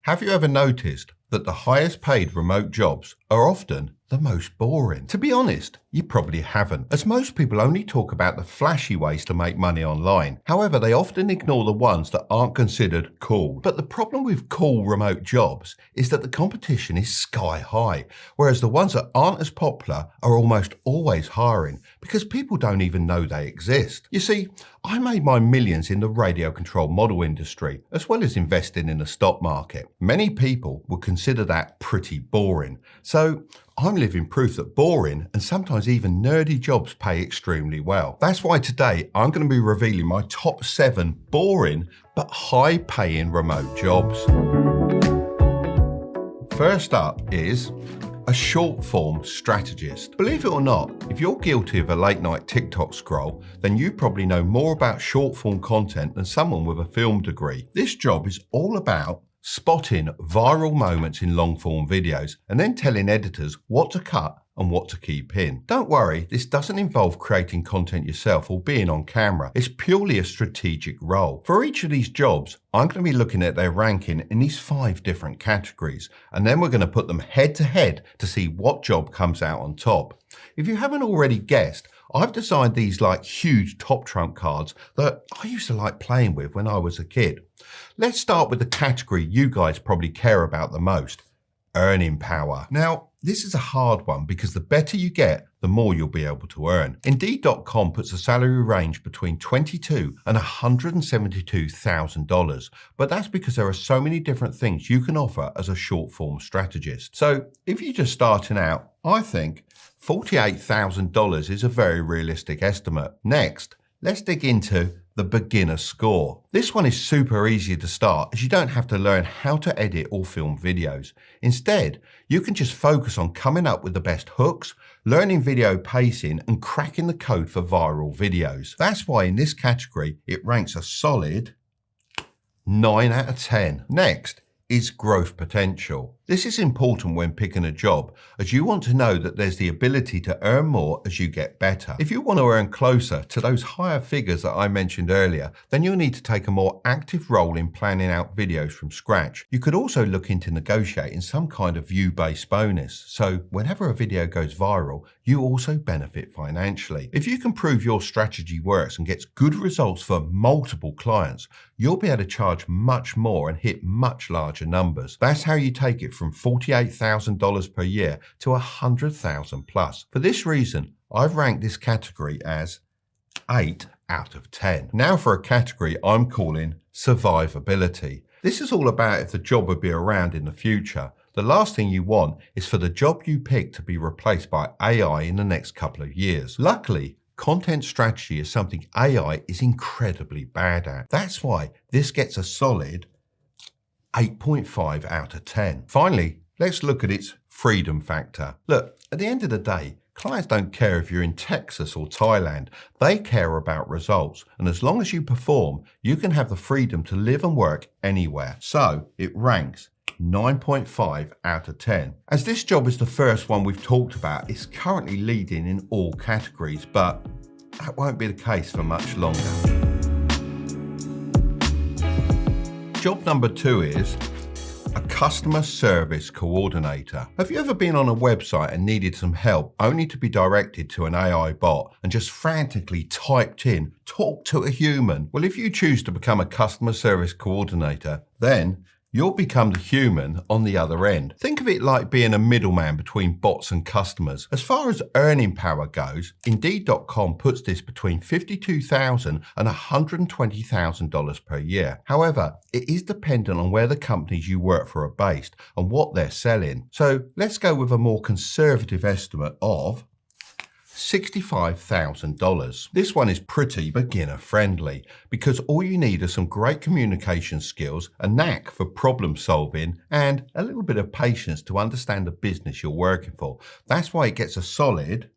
Have you ever noticed that the highest paid remote jobs are often the most boring? To be honest, you probably haven't, as most people only talk about the flashy ways to make money online. However, they often ignore the ones that aren't considered cool. But the problem with cool remote jobs is that the competition is sky high, whereas the ones that aren't as popular are almost always hiring because people don't even know they exist. You see, I made my millions in the radio control model industry, as well as investing in the stock market. Many people would consider that pretty boring. So I'm living proof that boring and sometimes even nerdy jobs pay extremely well. That's why today I'm going to be revealing my top 7 boring but high paying remote jobs. First up is a short form strategist. Believe it or not, if you're guilty of a late night TikTok scroll, then you probably know more about short form content than someone with a film degree. This job is all about spotting viral moments in long form videos and then telling editors what to cut and what to keep in. Don't worry, this doesn't involve creating content yourself or being on camera. It's purely a strategic role. For each of these jobs, I'm going to be looking at their ranking in these 5 different categories, and then we're going to put them head to head to see what job comes out on top. If you haven't already guessed, I've designed these like huge top trump cards that I used to like playing with when I was a kid. Let's start with the category you guys probably care about the most, earning power. Now, this is a hard one because the better you get, the more you'll be able to earn. Indeed.com puts a salary range between $22,000 and $172,000, but that's because there are so many different things you can offer as a short form strategist. So if you're just starting out, I think $48,000 is a very realistic estimate. Next, let's dig into the beginner score. This one is super easy to start as you don't have to learn how to edit or film videos. Instead, you can just focus on coming up with the best hooks, learning video pacing, and cracking the code for viral videos. That's why in this category, it ranks a solid 9 out of 10. Next is growth potential. This is important when picking a job, as you want to know that there's the ability to earn more as you get better. If you want to earn closer to those higher figures that I mentioned earlier, then you'll need to take a more active role in planning out videos from scratch. You could also look into negotiating some kind of view-based bonus, so whenever a video goes viral, you also benefit financially. If you can prove your strategy works and gets good results for multiple clients, you'll be able to charge much more and hit much larger numbers. That's how you take it from $48,000 per year to $100,000 plus. For this reason, I've ranked this category as 8 out of 10. Now for a category I'm calling survivability. This is all about if the job would be around in the future. The last thing you want is for the job you pick to be replaced by AI in the next couple of years. Luckily, content strategy is something AI is incredibly bad at. That's why this gets a solid 8.5 out of 10. Finally, let's look at its freedom factor. Look, at the end of the day, clients don't care if you're in Texas or Thailand. They care about results. And as long as you perform, you can have the freedom to live and work anywhere. So it ranks 9.5 out of 10. As this job is the first one we've talked about, it's currently leading in all categories, but that won't be the case for much longer. Job number 2 is a customer service coordinator. Have you ever been on a website and needed some help only to be directed to an AI bot and just frantically typed in, "Talk to a human"? Well, if you choose to become a customer service coordinator, then you'll become the human on the other end. Think of it like being a middleman between bots and customers. As far as earning power goes, Indeed.com puts this between $52,000 and $120,000 per year. However, it is dependent on where the companies you work for are based and what they're selling. So let's go with a more conservative estimate of $65,000. This one is pretty beginner friendly because all you need are some great communication skills, a knack for problem solving, and a little bit of patience to understand the business you're working for. That's why it gets a solid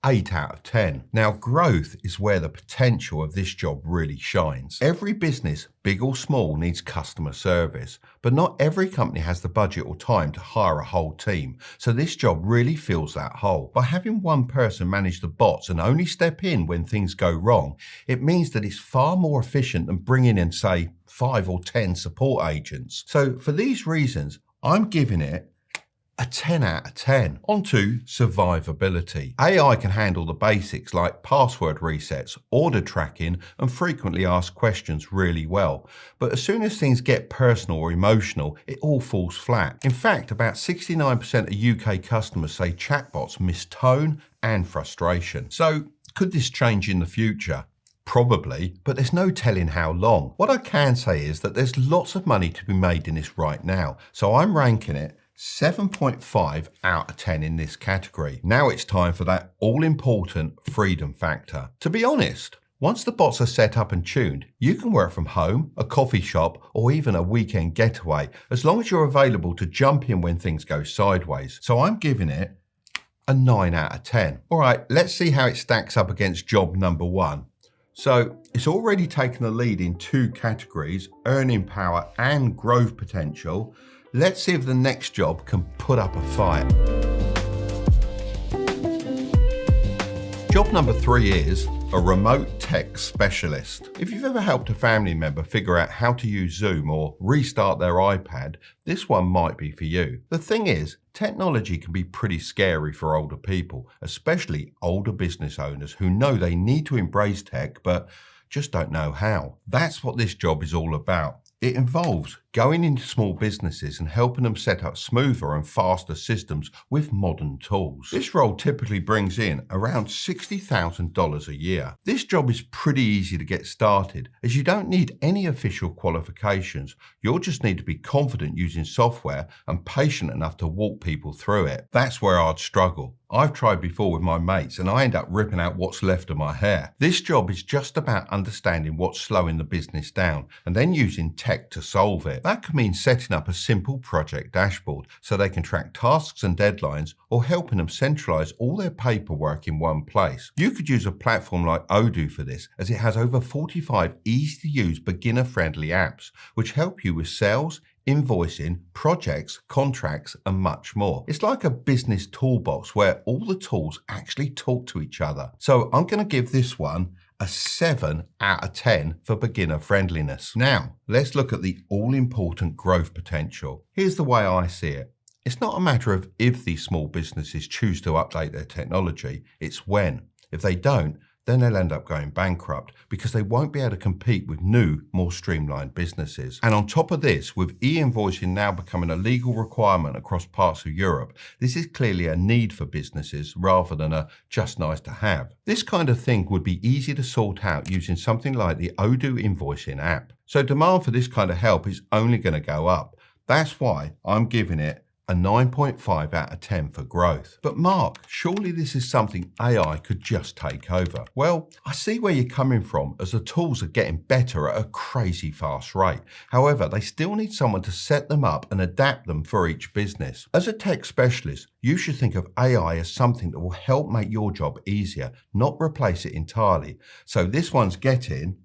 8 out of 10. Now, growth is where the potential of this job really shines. Every business, big or small, needs customer service, but not every company has the budget or time to hire a whole team. So this job really fills that hole. By having one person manage the bots and only step in when things go wrong, it means that it's far more efficient than bringing in, say, 5 or 10 support agents. So for these reasons, I'm giving it a 10 out of 10. On to survivability. AI can handle the basics like password resets, order tracking, and frequently asked questions really well. But as soon as things get personal or emotional, it all falls flat. In fact, about 69% of UK customers say chatbots miss tone and frustration. So could this change in the future? Probably, but there's no telling how long. What I can say is that there's lots of money to be made in this right now. So I'm ranking it 7.5 out of 10 in this category. Now it's time for that all-important freedom factor. To be honest, once the bots are set up and tuned, you can work from home, a coffee shop, or even a weekend getaway, as long as you're available to jump in when things go sideways. So I'm giving it a 9 out of 10. All right, let's see how it stacks up against job number 1. So it's already taken the lead in 2 categories, earning power and growth potential. Let's see if the next job can put up a fight. Job number 3 is a remote tech specialist. If you've ever helped a family member figure out how to use Zoom or restart their iPad, this one might be for you. The thing is, technology can be pretty scary for older people, especially older business owners who know they need to embrace tech but just don't know how. That's what this job is all about. It involves going into small businesses and helping them set up smoother and faster systems with modern tools. This role typically brings in around $60,000 a year. This job is pretty easy to get started as you don't need any official qualifications. You'll just need to be confident using software and patient enough to walk people through it. That's where I'd struggle. I've tried before with my mates and I end up ripping out what's left of my hair. This job is just about understanding what's slowing the business down and then using tech to solve it. That could mean setting up a simple project dashboard so they can track tasks and deadlines, or helping them centralize all their paperwork in one place. You could use a platform like Odoo for this, as it has over 45 easy-to-use beginner-friendly apps which help you with sales, invoicing, projects, contracts, and much more. It's like a business toolbox where all the tools actually talk to each other. So I'm going to give this one a 7 out of 10 for beginner friendliness. Now, let's look at the all-important growth potential. Here's the way I see it. It's not a matter of if these small businesses choose to update their technology, it's when. If they don't, then they'll end up going bankrupt because they won't be able to compete with new, more streamlined businesses. And on top of this, with e-invoicing now becoming a legal requirement across parts of Europe, this is clearly a need for businesses rather than a just nice to have. This kind of thing would be easy to sort out using something like the Odoo invoicing app. So demand for this kind of help is only going to go up. That's why I'm giving it a 9.5 out of 10 for growth. But Mark, surely this is something AI could just take over. Well, I see where you're coming from, as the tools are getting better at a crazy fast rate. However, they still need someone to set them up and adapt them for each business. As a tech specialist, you should think of AI as something that will help make your job easier, not replace it entirely. So this one's getting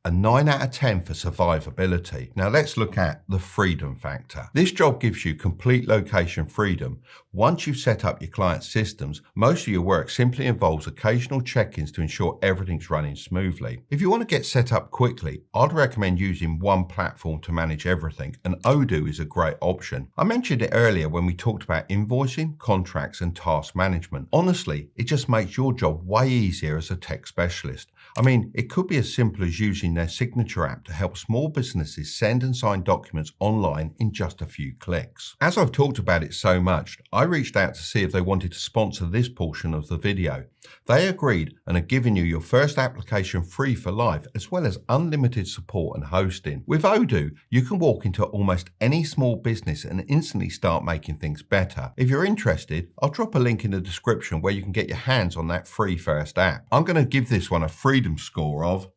a 9 out of 10 for survivability. Now let's look at the freedom factor. This job gives you complete location freedom. Once you've set up your client's systems, most of your work simply involves occasional check-ins to ensure everything's running smoothly. If you want to get set up quickly, I'd recommend using one platform to manage everything, and Odoo is a great option. I mentioned it earlier when we talked about invoicing, contracts, and task management. Honestly, it just makes your job way easier as a tech specialist. I mean, it could be as simple as using their signature app to help small businesses send and sign documents online in just a few clicks. As I've talked about it so much, I reached out to see if they wanted to sponsor this portion of the video. They agreed and are giving you your first application free for life, as well as unlimited support and hosting. With Odoo, you can walk into almost any small business and instantly start making things better. If you're interested, I'll drop a link in the description where you can get your hands on that free first app. I'm going to give this one a freedom score of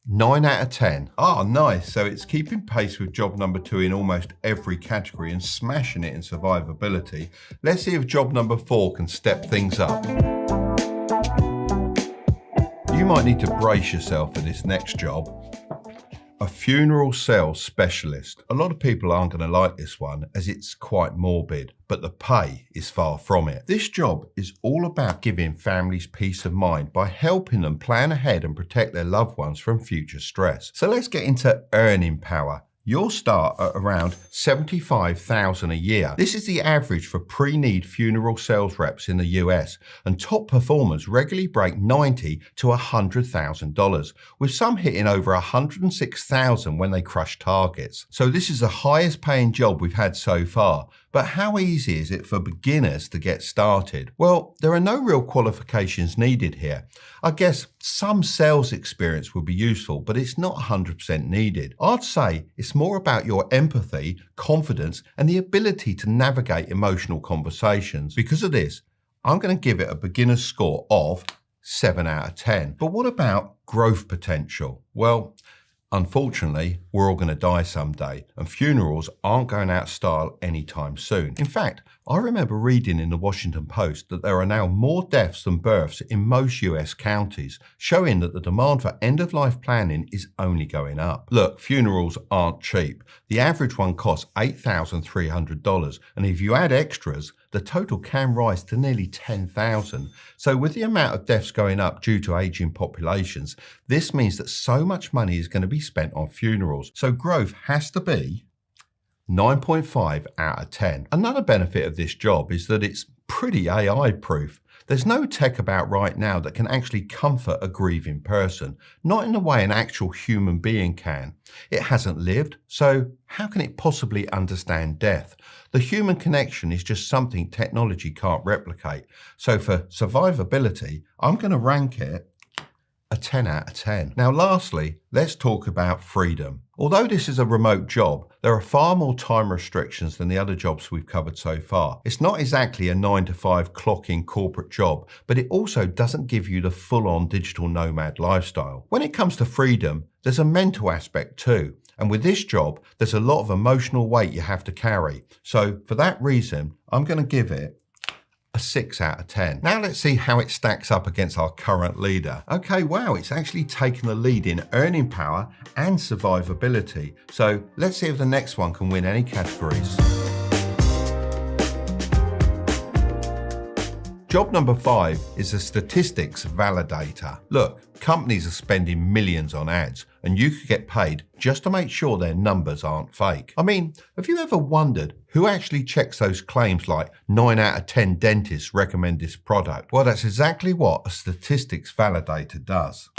9 out of 10. Ah, nice. So it's keeping pace with job number 2 in almost every category and smashing it in survivability. Let's see if job number 4 can step things up. You might need to brace yourself for this next job. A funeral sales specialist. A lot of people aren't going to like this one as it's quite morbid, but the pay is far from it. This job is all about giving families peace of mind by helping them plan ahead and protect their loved ones from future stress. So let's get into earning power. You'll start at around $75,000 a year. This is the average for pre-need funeral sales reps in the US, and top performers regularly break $90,000 to $100,000, with some hitting over $106,000 when they crush targets. So this is the highest paying job we've had so far. But how easy is it for beginners to get started? Well, there are no real qualifications needed here. I guess some sales experience would be useful, but it's not 100% needed. I'd say it's more about your empathy, confidence, and the ability to navigate emotional conversations. Because of this, I'm going to give it a beginner's score of 7 out of 10. But what about growth potential? Well, unfortunately, we're all going to die someday, and funerals aren't going out of style anytime soon. In fact, I remember reading in the Washington Post that there are now more deaths than births in most US counties, showing that the demand for end-of-life planning is only going up. Look, funerals aren't cheap. The average one costs $8,300, and if you add extras, the total can rise to nearly $10,000. So with the amount of deaths going up due to aging populations, this means that so much money is going to be spent on funerals. So growth has to be 9.5 out of 10. Another benefit of this job is that it's pretty AI proof. There's no tech about right now that can actually comfort a grieving person, not in the way an actual human being can. It hasn't lived, so how can it possibly understand death? The human connection is just something technology can't replicate. So for survivability, I'm going to rank it a 10 out of 10. Now lastly, let's talk about freedom. Although this is a remote job, there are far more time restrictions than the other jobs we've covered so far. It's not exactly a 9-to-5 clock-in corporate job, but it also doesn't give you the full-on digital nomad lifestyle. When it comes to freedom, there's a mental aspect too. And with this job, there's a lot of emotional weight you have to carry. So for that reason, I'm going to give it a 6 out of 10. Now let's see how it stacks up against our current leader. Okay, wow, it's actually taken the lead in earning power and survivability. So let's see if the next one can win any categories. Job number 5 is a statistics validator. Look, companies are spending millions on ads, and you could get paid just to make sure their numbers aren't fake. I mean, have you ever wondered who actually checks those claims like 9 out of 10 dentists recommend this product? Well, that's exactly what a statistics validator does.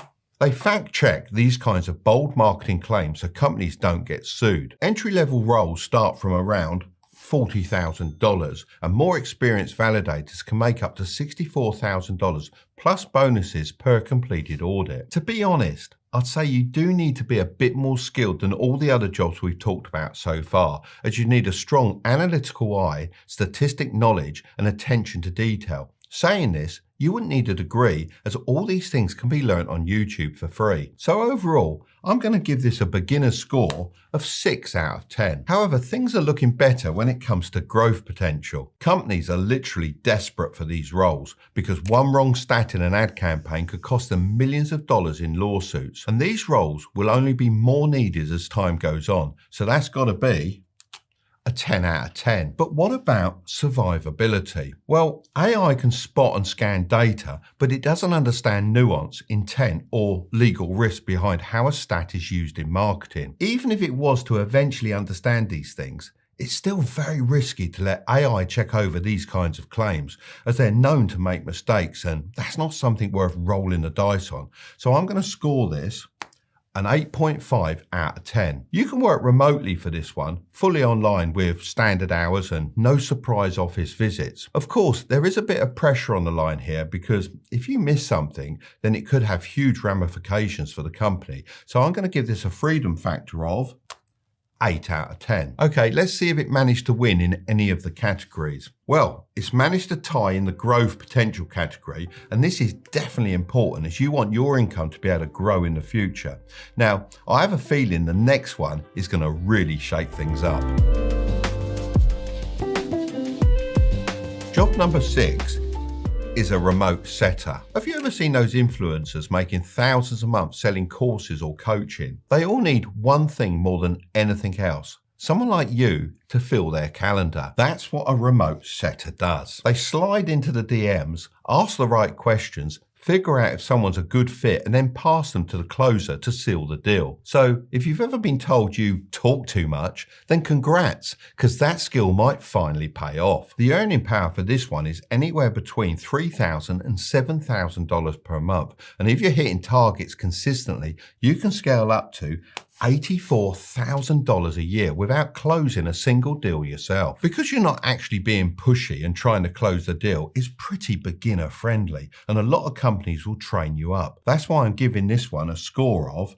They fact check these kinds of bold marketing claims so companies don't get sued. Entry-level roles start from around $40,000, and more experienced validators can make up to $64,000 plus bonuses per completed audit. To be honest, I'd say you do need to be a bit more skilled than all the other jobs we've talked about so far, as you need a strong analytical eye, statistic knowledge, and attention to detail. Saying this, you wouldn't need a degree, as all these things can be learnt on YouTube for free. So overall, I'm going to give this a beginner's score of 6 out of 10. However, things are looking better when it comes to growth potential. Companies are literally desperate for these roles because one wrong stat in an ad campaign could cost them millions of dollars in lawsuits. And these roles will only be more needed as time goes on. So that's got to be a 10 out of 10. But what about survivability? Well, AI can spot and scan data, but it doesn't understand nuance, intent, or legal risk behind how a stat is used in marketing. Even if it was to eventually understand these things, it's still very risky to let AI check over these kinds of claims, as they're known to make mistakes, and that's not something worth rolling the dice on. So I'm going to score this an 8.5 out of 10. You can work remotely for this one, fully online with standard hours and no surprise office visits. Of course, there is a bit of pressure on the line here because if you miss something, then it could have huge ramifications for the company. So I'm going to give this a freedom factor of 8 out of 10. Okay, let's see if it managed to win in any of the categories. Well, it's managed to tie in the growth potential category, and this is definitely important as you want your income to be able to grow in the future. Now, I have a feeling the next one is going to really shake things up. Job number 6 is a remote setter. Have you ever seen those influencers making thousands a month selling courses or coaching? They all need one thing more than anything else. Someone like you to fill their calendar. That's what a remote setter does. They slide into the DMs, ask the right questions, figure out if someone's a good fit, and then pass them to the closer to seal the deal. So if you've ever been told you talk too much, then congrats, because that skill might finally pay off. The earning power for this one is anywhere between $3,000 and $7,000 per month. And if you're hitting targets consistently, you can scale up to $84,000 a year without closing a single deal yourself. Because you're not actually being pushy and trying to close the deal, it's pretty beginner friendly, and a lot of companies will train you up. That's why I'm giving this one a score of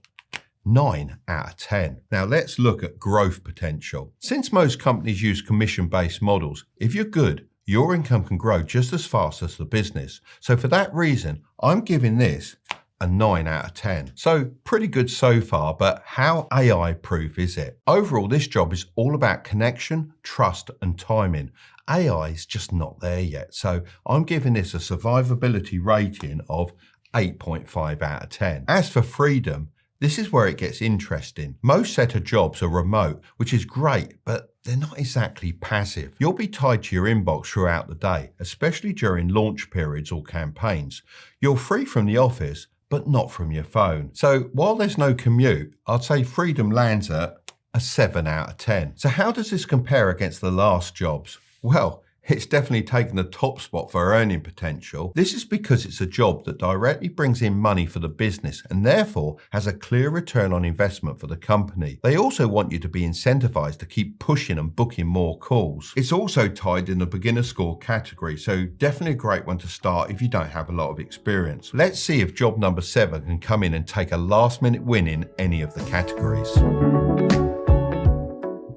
9 out of 10. Now let's look at growth potential. Since most companies use commission-based models, if you're good, your income can grow just as fast as the business. So for that reason, I'm giving this a 9 out of 10. So pretty good so far, but how AI proof is it? Overall, this job is all about connection, trust, and timing. AI is just not there yet. So I'm giving this a survivability rating of 8.5 out of 10. As for freedom, this is where it gets interesting. Most setter jobs are remote, which is great, but they're not exactly passive. You'll be tied to your inbox throughout the day, especially during launch periods or campaigns. You're free from the office, but not from your phone. So while there's no commute, I'd say freedom lands at a 7 out of 10. So how does this compare against the last jobs? Well, it's definitely taken the top spot for earning potential. This is because it's a job that directly brings in money for the business and therefore has a clear return on investment for the company. They also want you to be incentivized to keep pushing and booking more calls. It's also tied in the beginner score category, so definitely a great one to start if you don't have a lot of experience. Let's see if job number 7 can come in and take a last minute win in any of the categories.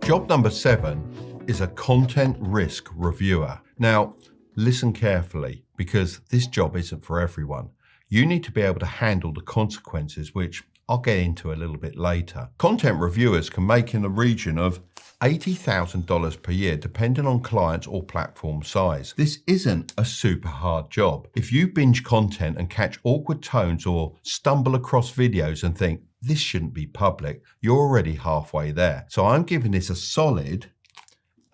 Job number 7 is a content risk reviewer. Now, listen carefully, because this job isn't for everyone. You need to be able to handle the consequences, which I'll get into a little bit later. Content reviewers can make in the region of $80,000 per year, depending on clients or platform size. This isn't a super hard job. If you binge content and catch awkward tones or stumble across videos and think, this shouldn't be public, you're already halfway there. So I'm giving this a solid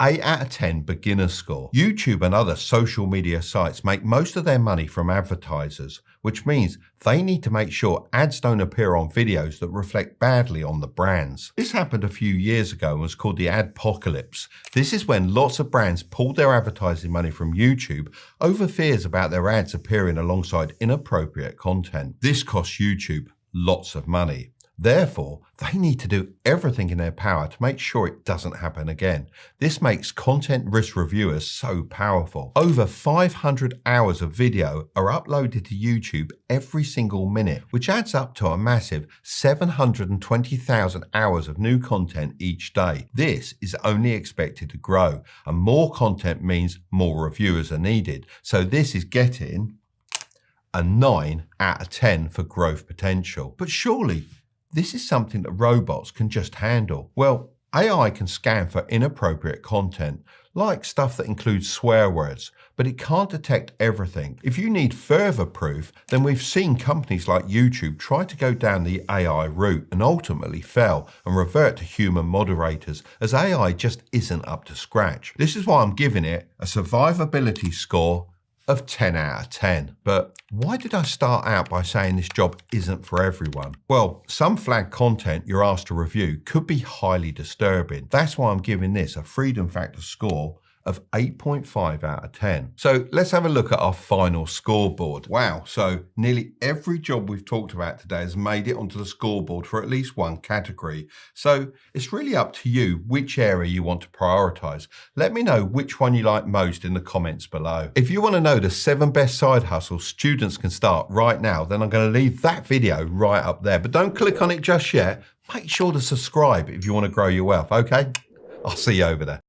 8 out of 10 beginner score. YouTube and other social media sites make most of their money from advertisers, which means they need to make sure ads don't appear on videos that reflect badly on the brands. This happened a few years ago and was called the adpocalypse. This is when lots of brands pulled their advertising money from YouTube over fears about their ads appearing alongside inappropriate content. This costs YouTube lots of money. Therefore, they need to do everything in their power to make sure it doesn't happen again. This makes content risk reviewers so powerful. Over 500 hours of video are uploaded to YouTube every single minute, which adds up to a massive 720,000 hours of new content each day. This is only expected to grow, and more content means more reviewers are needed. So this is getting a 9 out of 10 for growth potential. But surely, this is something that robots can just handle. Well, AI can scan for inappropriate content, like stuff that includes swear words, but it can't detect everything. If you need further proof, then we've seen companies like YouTube try to go down the AI route and ultimately fail and revert to human moderators, as AI just isn't up to scratch. This is why I'm giving it a survivability score of 10 out of 10. But why did I start out by saying this job isn't for everyone? Well, some flagged content you're asked to review could be highly disturbing. That's why I'm giving this a freedom factor score of 8.5 out of 10. So let's have a look at our final scoreboard. Wow, so nearly every job we've talked about today has made it onto the scoreboard for at least one category. So it's really up to you which area you want to prioritize. Let me know which one you like most in the comments below. If you want to know the 7 best side hustles students can start right now, then I'm going to leave that video right up there. But don't click on it just yet. Make sure to subscribe if you want to grow your wealth, okay? I'll see you over there.